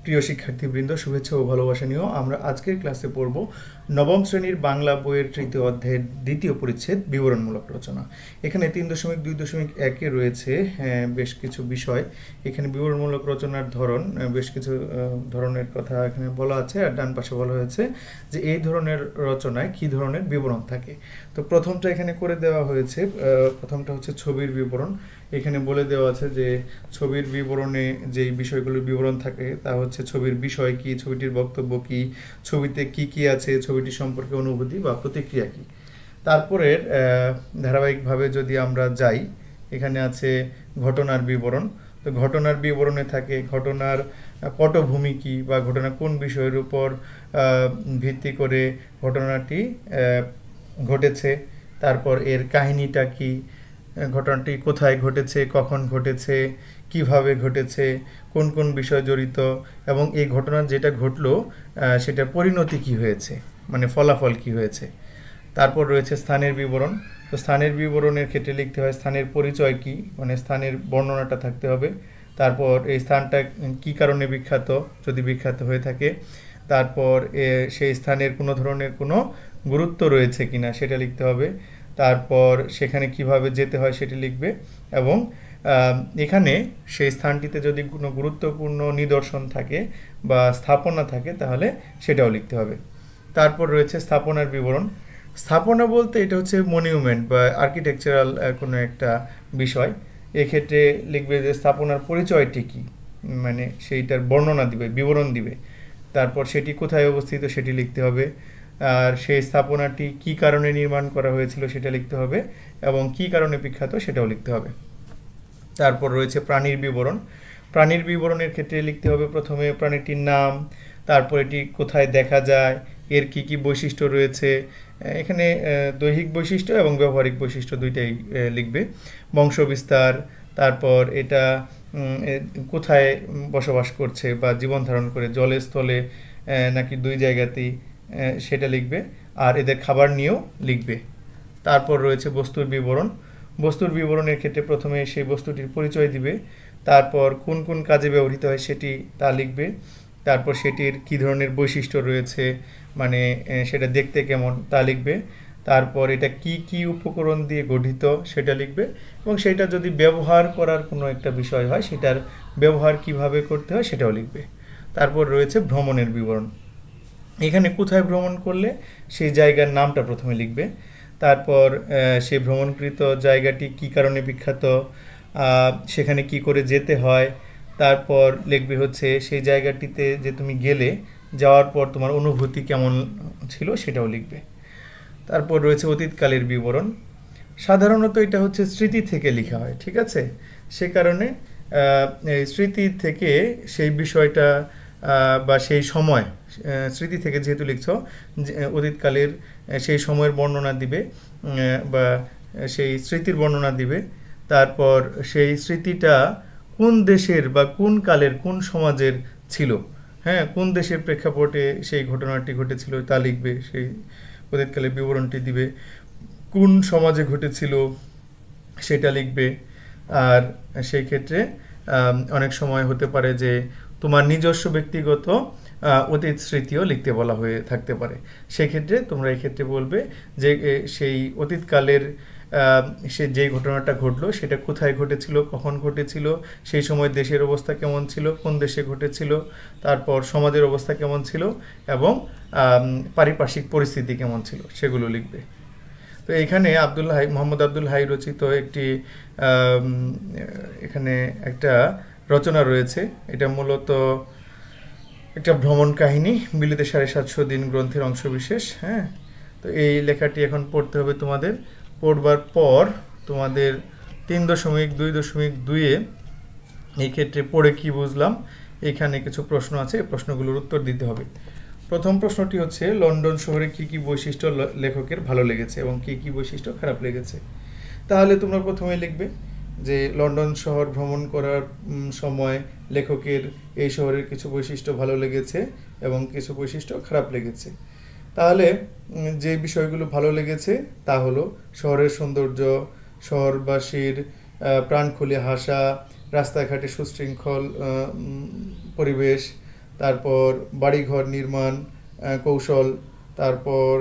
প্রিয় শিক্ষার্থীবৃন্দ, শুভেচ্ছা ও ভালোবাসা নিয়েও আমরা আজকের ক্লাসে পড়ব নবম শ্রেণীর বাংলা বইয়ের তৃতীয় অধ্যায়ের দ্বিতীয় পরিচ্ছেদ বিবরণমূলক রচনা। এখানে 3.2.1 রয়েছে বেশ কিছু বিষয়। এখানে বিবরণমূলক রচনার ধরন, বেশ কিছু ধরনের কথা এখানে বলা আছে, আর ডান পাশে বলা হয়েছে যে এই ধরনের রচনায় কী ধরনের বিবরণ থাকে। তো প্রথমটা এখানে করে দেওয়া হয়েছে। প্রথমটা হচ্ছে ছবির বিবরণ। এখানে বলে দেওয়া আছে যে ছবির বিবরণে যেই বিষয়গুলোর বিবরণ থাকে তা হচ্ছে ছবির বিষয় কি, ছবিটির বক্তব্য কি, ছবিতে কি কি আছে, ছবিটি সম্পর্কে অনুভূতি বা প্রতিক্রিয়া কি। তারপরে ধারাবাহিকভাবে যদি আমরা যাই, এখানে আছে ঘটনার বিবরণ। তো ঘটনার বিবরণে থাকে ঘটনার পটভূমি কি বা ঘটনা কোন বিষয়ের উপর ভিত্তি করে ঘটনাটি ঘটেছে, তারপর এর কাহিনীটা কি, ঘটনাটি কোথায় ঘটেছে, কখন ঘটেছে, কিভাবে ঘটেছে, কোন কোন বিষয় জড়িত, এবং এই ঘটনা যেটা ঘটলো সেটা পরিণতি কি হয়েছে, মানে ফলাফল কি হয়েছে। তারপর রয়েছে স্থানের বিবরণ। তো স্থানের বিবরণের ক্ষেত্রে লিখতে হয় স্থানের পরিচয় কি, মানে স্থানের বর্ণনাটা থাকতে হবে। তারপর এই স্থানটা কি কারণে বিখ্যাত, যদি বিখ্যাত হয়ে থাকে। তারপর সেই স্থানের কোনো ধরনের কোনো গুরুত্ব রয়েছে কিনা সেটা লিখতে হবে। তারপর সেখানে কিভাবে যেতে হয় সেটি লিখবে, এবং এখানে সেই স্থানটিতে যদি কোনো গুরুত্বপূর্ণ নিদর্শন থাকে বা স্থাপনা থাকে তাহলে সেটাও লিখতে হবে। তারপর রয়েছে স্থাপনার বিবরণ। স্থাপনা বলতে এটা হচ্ছে মনিউমেন্ট বা আর্কিটেকচারাল কোনো একটা বিষয়। এক্ষেত্রে লিখবে যে স্থাপনার পরিচয়টি কী, মানে সেইটার বর্ণনা দিবে, বিবরণ দিবে। তারপর সেটি কোথায় অবস্থিত সেটি লিখতে হবে, আর সেই স্থাপনাটি কী কারণে নির্মাণ করা হয়েছিল সেটা লিখতে হবে, এবং কী কারণে বিখ্যাত সেটাও লিখতে হবে। তারপর রয়েছে প্রাণীর বিবরণ। প্রাণীর বিবরণের ক্ষেত্রে লিখতে হবে প্রথমে প্রাণীটির নাম, তারপর এটি কোথায় দেখা যায়, এর কি কি বৈশিষ্ট্য রয়েছে। এখানে দৈহিক বৈশিষ্ট্য এবং ব্যবহারিক বৈশিষ্ট্য দুইটাই লিখবে। বংশবিস্তার, তারপর এটা কোথায় বসবাস করছে বা জীবন ধারণ করে, জলে স্থলে নাকি দুই জায়গাতেই, সেটা লিখবে। আর এদের খাবার নিয়েও লিখবে। তারপর রয়েছে বস্তুর বিবরণ। বস্তুর বিবরণের ক্ষেত্রে প্রথমে সেই বস্তুটির পরিচয় দিবে, তারপর কোন কোন কাজে ব্যবহৃত হয় সেটি তা লিখবে, তারপর সেটির কী ধরনের বৈশিষ্ট্য রয়েছে, মানে সেটা দেখতে কেমন তা লিখবে, তারপর এটা কি কি উপকরণ দিয়ে গঠিত সেটা লিখবে, এবং সেটা যদি ব্যবহার করার কোনো একটা বিষয় হয় সেটার ব্যবহার কিভাবে করতে হয় সেটাও লিখবে। তারপর রয়েছে ভ্রমণের বিবরণ। এখানে কোথায় ভ্রমণ করলে সেই জায়গার নামটা প্রথমে লিখবে, তারপর সেই ভ্রমণকৃত জায়গাটি কী কারণে বিখ্যাত, সেখানে কি করে যেতে হয়, তারপর লিখবে হচ্ছে সেই জায়গাটিতে যে তুমি গেলে, যাওয়ার পর তোমার অনুভূতি কেমন ছিল সেটাও লিখবে। তারপর রয়েছে অতীতকালের বিবরণ। সাধারণত এটা হচ্ছে স্মৃতি থেকে লেখা হয়, ঠিক আছে। সে কারণে স্মৃতি থেকে সেই বিষয়টা বা সেই সময়, স্মৃতি থেকে যেহেতু লিখছ, অতীতকালের সেই সময়ের বর্ণনা দিবে বা সেই স্মৃতির বর্ণনা দিবে। তারপর সেই স্মৃতিটা কোন দেশের বা কোন কালের কোন সমাজের ছিল, হ্যাঁ, কোন দেশের প্রেক্ষাপটে সেই ঘটনাটি ঘটেছিল তা লিখবে, সেই অতীতকালের বিবরণটি দিবে। কোন সমাজে ঘটেছিল সেটা লিখবে। আর সেই ক্ষেত্রে অনেক সময় হতে পারে যে তোমার নিজস্ব ব্যক্তিগত অতীত স্মৃতিও লিখতে বলা হয়ে থাকতে পারে। সেক্ষেত্রে তোমরা এই ক্ষেত্রে বলবে যে সেই অতীতকালের সে যেই ঘটনাটা ঘটলো সেটা কোথায় ঘটেছিল, কখন ঘটেছিল, সেই সময় দেশের অবস্থা কেমন ছিল, কোন দেশে ঘটেছিল, তারপর সমাজের অবস্থা কেমন ছিল, এবং পারিপার্শ্বিক পরিস্থিতি কেমন ছিল সেগুলো লিখবে। তো এখানে মোহাম্মদ আব্দুল হাই রচিত একটি এখানে একটা রচনা রয়েছে। এটা মূলত একটা ভ্রমণ কাহিনী, বিলেতে 750 দিন গ্রন্থের অংশবিশেষ। হ্যাঁ, তো এই লেখাটি এখন পড়তে হবে তোমাদের। পড়বার পর তোমাদের 3.2.2-এ এই ক্ষেত্রে পড়ে কি বুঝলাম, এখানে কিছু প্রশ্ন আছে, এই প্রশ্নগুলোর উত্তর দিতে হবে। প্রথম প্রশ্নটি হচ্ছে লন্ডন শহরে কি কি বৈশিষ্ট্য লেখকের ভালো লেগেছে এবং কি কি বৈশিষ্ট্য খারাপ লেগেছে। তাহলে তোমরা প্রথমে লিখবে যে লন্ডন শহর ভ্রমণ করার সময় লেখকের এই শহরের কিছু বৈশিষ্ট্য ভালো লেগেছে এবং কিছু বৈশিষ্ট্য খারাপ লেগেছে। তাহলে যে বিষয়গুলো ভালো লেগেছে তা হলো শহরের সৌন্দর্য, শহরবাসীর প্রাণ খুলে হাসা, রাস্তাঘাটে সুশৃঙ্খল পরিবেশ, তারপর বাড়িঘর নির্মাণ কৌশল, তারপর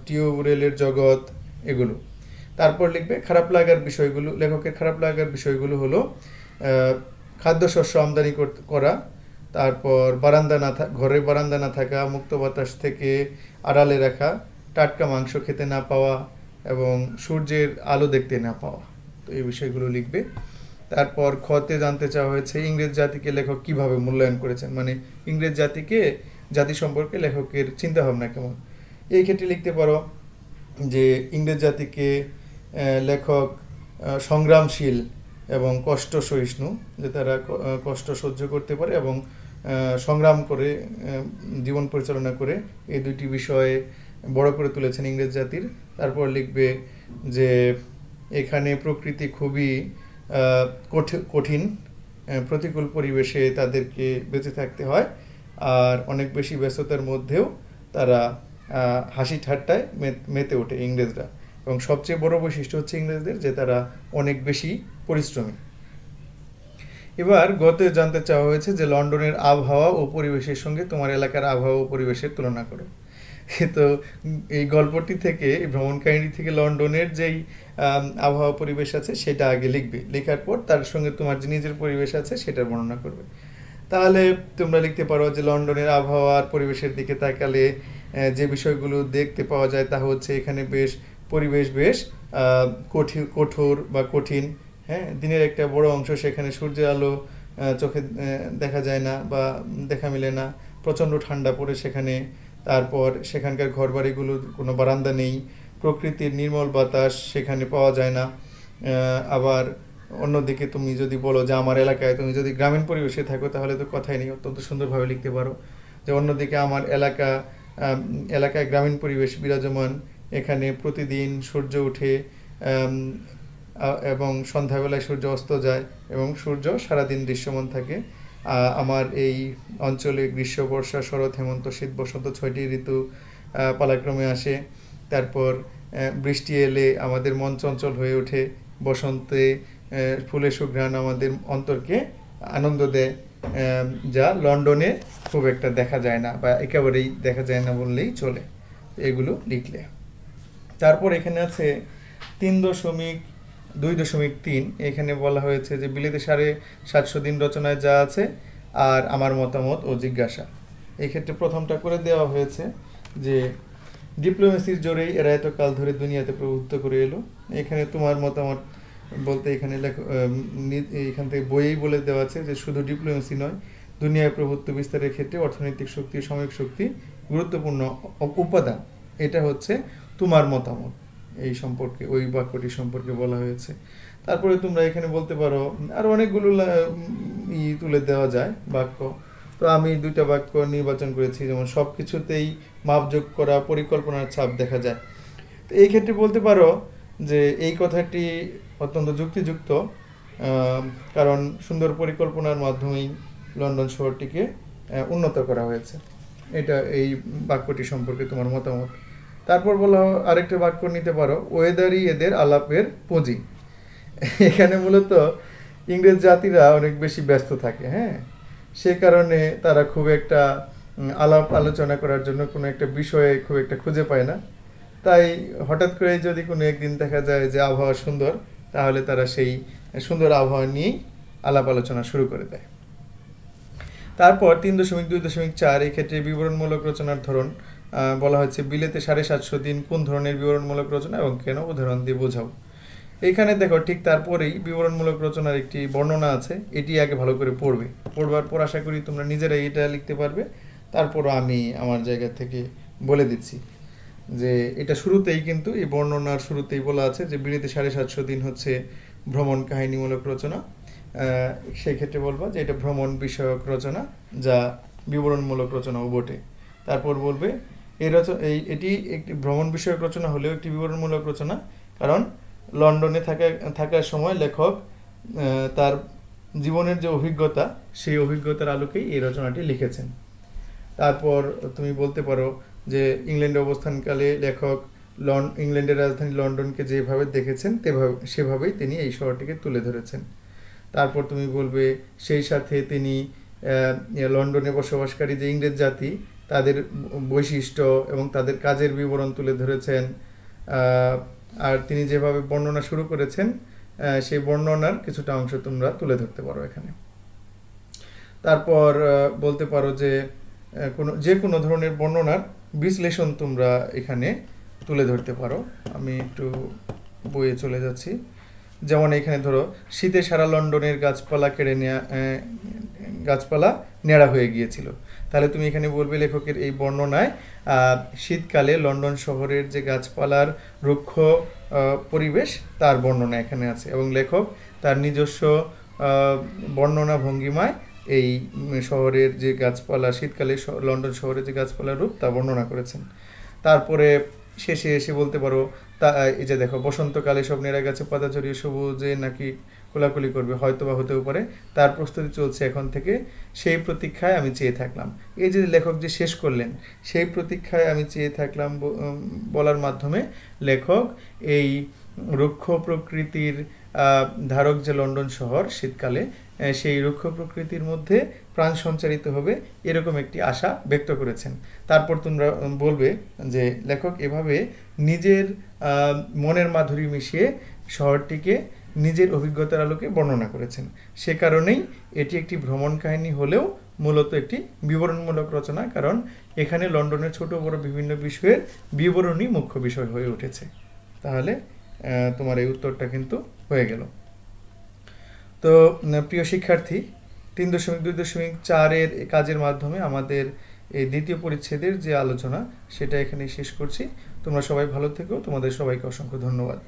টিউব রেলের জগৎ, এগুলো। তারপর লিখবে খারাপ লাগার বিষয়গুলো। লেখকের খারাপ লাগার বিষয়গুলো হলো খাদ্যশস্য আমদানি করা, তারপর ঘরে বারান্দা না থাকা, মুক্ত বাতাস থেকে আড়ালে রাখা, টাটকা মাংস খেতে না পাওয়া এবং সূর্যের আলো দেখতে না পাওয়া। তো এই বিষয়গুলো লিখবে। তারপর খতে জানতে চাওয়া হয়েছে ইংরেজ জাতিকে লেখক কিভাবে মূল্যায়ন করেছেন, মানে ইংরেজ জাতি সম্পর্কে লেখকের চিন্তাভাবনা কেমন। এই ক্ষেত্রে লিখতে পারো যে ইংরেজ জাতিকে লেখক সংগ্রামশীল এবং কষ্ট সহিষ্ণু, যে তারা কষ্ট সহ্য করতে পারে এবং সংগ্রাম করে জীবন পরিচালনা করে, এই দুইটি বিষয়ে বড় করে তুলেছেন ইংরেজ জাতির। তারপর লিখবে যে এখানে প্রকৃতি খুবই কঠিন, প্রতিকূল পরিবেশে তাদেরকে বেঁচে থাকতে হয়, আর অনেক বেশি ব্যস্ততার মধ্যেও তারা হাসি ঠাট্টায় মেতে ওঠে ইংরেজরা। এবং সবচেয়ে বড় বৈশিষ্ট্য হচ্ছে ইংরেজদের যে তারা অনেক বেশি পরিশ্রমী। এবার গতে জানতে চাওয়া হয়েছে যে লন্ডনের আবহাওয়া ও পরিবেশের সঙ্গে তোমার এলাকার আবহাওয়া ও পরিবেশের তুলনা করো। তো এই গল্পটি থেকে, এই ভ্রমণ কাহিনী থেকে লন্ডনের যেই আবহাওয়া পরিবেশ আছে সেটা আগে লিখবে। লেখার পর তার সঙ্গে তোমার যে নিজের পরিবেশ আছে সেটার বর্ণনা করবে। তাহলে তোমরা লিখতে পারো যে লন্ডনের আবহাওয়ার পরিবেশের দিকে তাকালে যে বিষয়গুলো দেখতে পাওয়া যায় তা হচ্ছে এখানে পরিবেশ বেশ কঠোর বা কঠিন। হ্যাঁ, দিনের একটা বড় অংশ সেখানে সূর্যের আলো চোখে দেখা যায় না বা দেখা মিলে না, প্রচণ্ড ঠান্ডা পড়ে সেখানে। তারপর সেখানকার ঘরবাড়িগুলোর কোনো বারান্দা নেই, প্রকৃতির নির্মল বাতাস সেখানে পাওয়া যায় না। আবার অন্যদিকে তুমি যদি বলো যে আমার এলাকায়, তুমি যদি গ্রামীণ পরিবেশে থাকো তাহলে তো কথাই নেই, অত্যন্ত সুন্দরভাবে লিখতে পারো যে অন্যদিকে আমার এলাকায় গ্রামীণ পরিবেশ বিরাজমান, এখানে প্রতিদিন সূর্য ওঠে এবং সন্ধ্যাবেলায় সূর্য অস্ত যায় এবং সূর্য সারাদিন দৃশ্যমান থাকে। আমার এই অঞ্চলে গ্রীষ্ম, বর্ষা, শরৎ, হেমন্ত, শীত, বসন্ত 6টি ঋতু পালাক্রমে আসে। তারপর বৃষ্টি এলে আমাদের মন চঞ্চল হয়ে ওঠে, বসন্তে ফুলের সুঘ্রাণ আমাদের অন্তরকে আনন্দ দেয়, যা লন্ডনে খুব একটা দেখা যায় না বা একেবারেই দেখা যায় না বললেই চলে। এগুলো লিখলে। তারপর এখানে আছে 3.2.3, এখানে বলা হয়েছে যে বিলেতে 750 দিন রচনায় যা আছে আর আমার মতামত ও জিজ্ঞাসা। এই ক্ষেত্রে প্রথমটা করে দেওয়া হয়েছে যে ডিপ্লোমেসির জোরেই এরা এতকাল ধরে দুনিয়াতে প্রভুত্ব করে এলো। এখানে তোমার মতামত বলতে এখানে এখান থেকে বইয়েই বলে দেওয়া আছে যে শুধু ডিপ্লোমেসি নয়, দুনিয়ায় প্রভুত্ব বিস্তারের ক্ষেত্রে অর্থনৈতিক শক্তি, সামরিক শক্তি গুরুত্বপূর্ণ উপাদান। এটা হচ্ছে তোমার মতামত এই সম্পর্কে, ওই বাক্যটি সম্পর্কে বলা হয়েছে। তারপরে তোমরা এখানে বলতে পারো, আর অনেকগুলো তুলে দেওয়া যায় বাক্য, তো আমি 2টা বাক্য নির্বাচন করেছি। যেমন সব কিছুতেই মাপযোগ করা, পরিকল্পনার ছাপ দেখা যায়। তো এই ক্ষেত্রে বলতে পারো যে এই কথাটি অত্যন্ত যুক্তিযুক্ত, কারণ সুন্দর পরিকল্পনার মাধ্যমেই লন্ডন শহরটিকে উন্নত করা হয়েছে। এটা এই বাক্যটি সম্পর্কে তোমার মতামত। তারপর বলা আরেকটা বাক্য নিতে পারো, ওয়েদারই এদের আলাপের পুঁজি। এখানে মূলত ইংরেজ জাতিরা অনেক বেশি ব্যস্ত থাকে, হ্যাঁ, সে কারণে তারা খুব একটা আলাপ আলোচনা করার জন্য কোনো একটা বিষয়ে খুব একটা খুঁজে পায় না। তাই হঠাৎ করে যদি কোনো একদিন দেখা যায় যে আবহাওয়া সুন্দর, তাহলে তারা সেই সুন্দর আবহাওয়া নিয়েই আলাপ আলোচনা শুরু করে দেয়। তারপর 3.2.4, এই ক্ষেত্রে বিবরণমূলক রচনার ধরন বলা হয়েছে বিলেতে 750 দিন কোন ধরনের বিবরণমূলক রচনা এবং কেন, উদাহরণ দিয়ে বোঝাও। এইখানে দেখো ঠিক তারপরেই বিবরণমূলক রচনার একটি বর্ণনা আছে, এটি আগে ভালো করে পড়বার পর আশা করি তোমরা নিজেরাই এটা লিখতে পারবে। তারপরও আমি আমার জায়গা থেকে বলে দিচ্ছি যে এটা শুরুতেই কিন্তু এই বর্ণনার শুরুতেই বলা আছে যে বিলেতে 750 দিন হচ্ছে ভ্রমণ কাহিনীমূলক রচনা। সেই ক্ষেত্রে বলবা যে এটা ভ্রমণ বিষয়ক রচনা, যা বিবরণমূলক রচনাও বটে। তারপর বলবে এটি একটি ভ্রমণ বিষয়ক রচনা হলেও একটি বিবরণমূলক রচনা, কারণ লন্ডনে থাকার সময় লেখক তার জীবনের যে অভিজ্ঞতা, সেই অভিজ্ঞতার আলোকেই এই রচনাটি লিখেছেন। তারপর তুমি বলতে পারো যে ইংল্যান্ডে অবস্থানকালে লেখক ইংল্যান্ডের রাজধানী লন্ডনকে যেভাবে দেখেছেন সেভাবেই তিনি এই শহরটিকে তুলে ধরেছেন। তারপর তুমি বলবে সেই সাথে তিনি লন্ডনে বসবাসকারী যে ইংরেজ জাতি তাদের বৈশিষ্ট্য এবং তাদের কাজের বিবরণ তুলে ধরেছেন। আর তিনি যেভাবে বর্ণনা শুরু করেছেন সেই বর্ণনার কিছুটা অংশ তোমরা তুলে ধরতে পারো এখানে। তারপর বলতে পারো যে যে কোনো ধরনের বর্ণনার বিশ্লেষণ তোমরা এখানে তুলে ধরতে পারো। আমি একটু বইয়ে চলে যাচ্ছি। যেমন এখানে ধরো শীতে সারা লন্ডনের গাছপালা নেড়া হয়ে গিয়েছিল, তাহলে তুমি এখানে বলবে লেখকের এই বর্ণনায় শীতকালে লন্ডন শহরের যে গাছপালার রুক্ষ পরিবেশ তার বর্ণনা এখানে আছে, এবং লেখক তার নিজস্ব বর্ণনা ভঙ্গিমায় এই শহরের যে গাছপালা, শীতকালে লন্ডন শহরের যে গাছপালার রূপ তা বর্ণনা করেছেন। তারপরে শেষে এসে বলতে পারো এই যে দেখো বসন্তকালে সব নেড়া গাছে পাতা ছড়িয়ে সবুজে নাকি কোলাকুলি করবে, হয়তো বা হতেও পারে, তার প্রস্তুতি চলছে এখন থেকে, সেই প্রতীক্ষায় আমি চেয়ে থাকলাম। এই যে লেখক যে শেষ করলেন, সেই প্রতীক্ষায় আমি চেয়ে থাকলাম বলার মাধ্যমে লেখক এই রুক্ষ প্রকৃতির ধারক যে লন্ডন শহর শীতকালে, সেই রুক্ষ প্রকৃতির মধ্যে প্রাণ সঞ্চারিত হবে এরকম একটি আশা ব্যক্ত করেছেন। তারপর তোমরা বলবে যে লেখক এভাবে নিজের মনের মাধুরী মিশিয়ে শহরটিকে নিজের অভিজ্ঞতার আলোকে বর্ণনা করেছেন। সে কারণেই এটি একটি ভ্রমণ কাহিনী হলেও মূলত একটি বিবরণমূলক রচনা, কারণ এখানে লন্ডনের ছোট বড় বিভিন্ন বিষয়ের বিবরণই মুখ্য বিষয় হয়ে উঠেছে। তাহলে তোমার এই উত্তরটা কিন্তু হয়ে গেল। তো প্রিয় শিক্ষার্থী, 3.2.4 কাজের মাধ্যমে আমাদের এই দ্বিতীয় পরিচ্ছেদের যে আলোচনা সেটা এখানে শেষ করছি। তোমরা সবাই ভালো থেকো, তোমাদের সবাইকে অসংখ্য ধন্যবাদ।